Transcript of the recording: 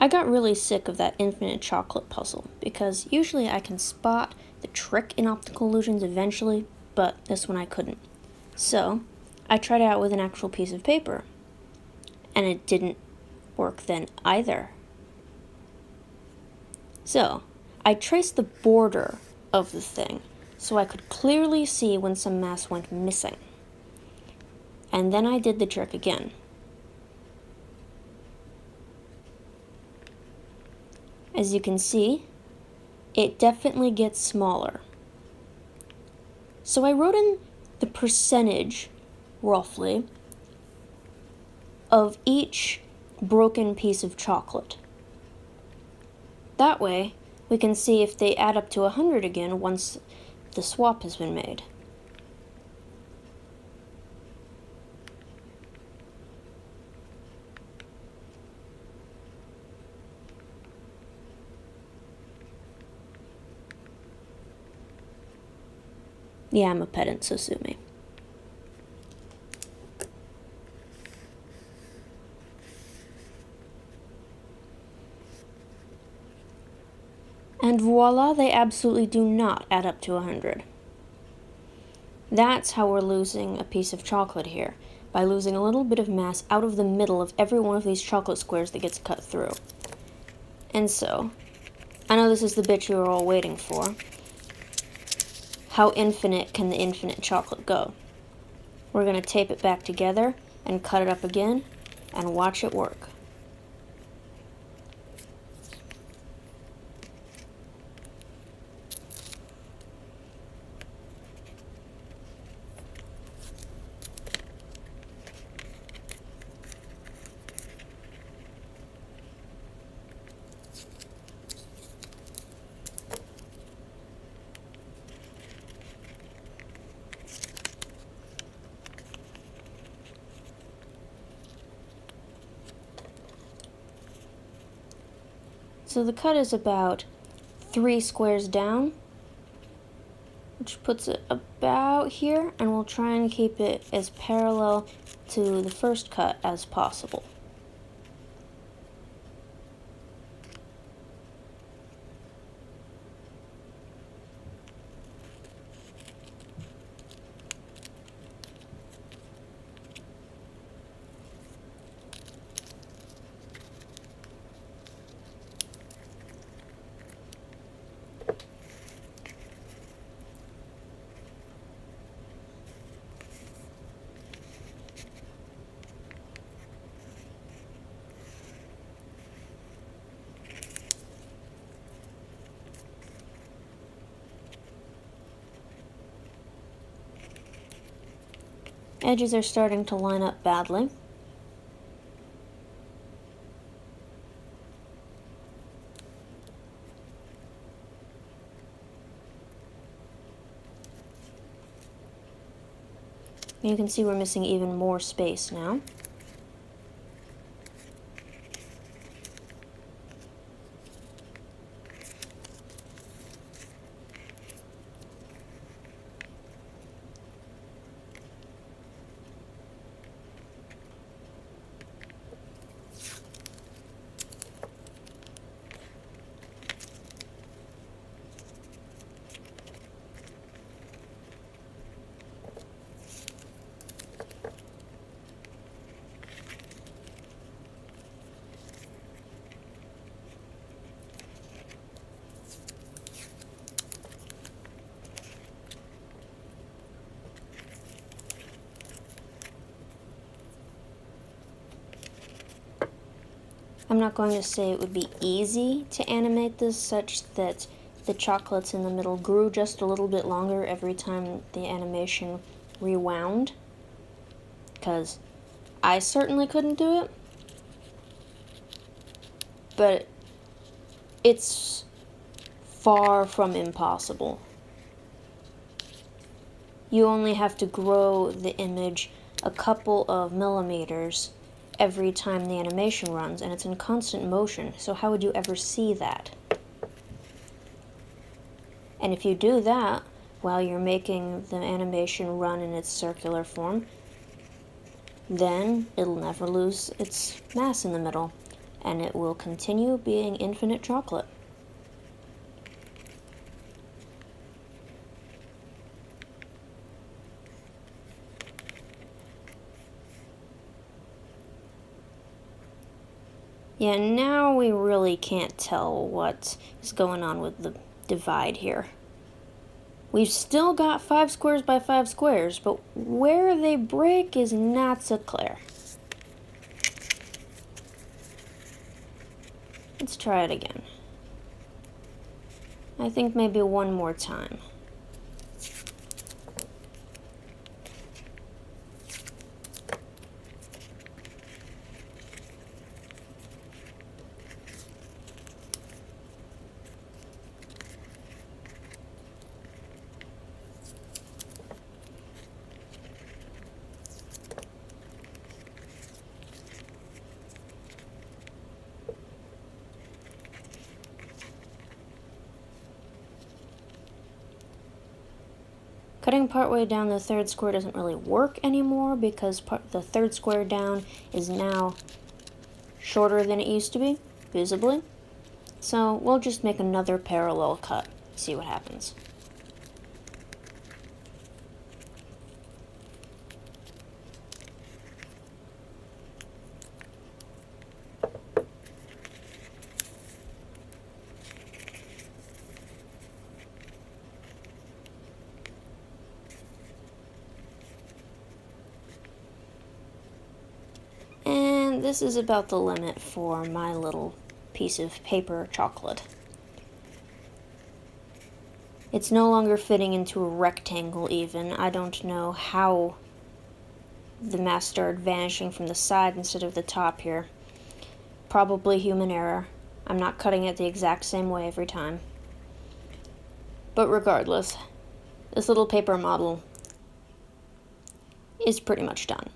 I got really sick of that infinite chocolate puzzle, because usually I can spot the trick in optical illusions eventually, but this one I couldn't. So, I tried it out with an actual piece of paper, and it didn't work then either. So, I traced the border of the thing, so I could clearly see when some mass went missing. And then I did the trick again. As you can see, it definitely gets smaller. So I wrote in the percentage, roughly, of each broken piece of chocolate. That way, we can see if they add up to 100 again once the swap has been made. Yeah, I'm a pedant, so sue me. And voila, they absolutely do not add up to 100. That's how we're losing a piece of chocolate here, by losing a little bit of mass out of the middle of every one of these chocolate squares that gets cut through. And so, I know this is the bit you were all waiting for. How infinite can the infinite chocolate go? We're going to tape it back together and cut it up again and watch it work. So the cut is about 3 squares down, which puts it about here, and we'll try and keep it as parallel to the first cut as possible. Edges are starting to line up badly. You can see we're missing even more space now. I'm not going to say it would be easy to animate this such that the chocolates in the middle grew just a little bit longer every time the animation rewound, because I certainly couldn't do it, but it's far from impossible. You only have to grow the image a couple of millimeters every time the animation runs, and it's in constant motion, so how would you ever see that? And if you do that while you're making the animation run in its circular form, then it'll never lose its mass in the middle. and it will continue being infinite chocolate. Yeah, now we really can't tell what is going on with the divide here. We've still got 5 squares by 5 squares, but where they break is not so clear. Let's try it again. I think maybe one more time. Cutting partway down the third square doesn't really work anymore because the third square down is now shorter than it used to be, visibly. So we'll just make another parallel cut, see what happens. And this is about the limit for my little piece of paper chocolate. It's no longer fitting into a rectangle even. I don't know how the mass started vanishing from the side instead of the top here. Probably human error. I'm not cutting it the exact same way every time. But regardless, this little paper model is pretty much done.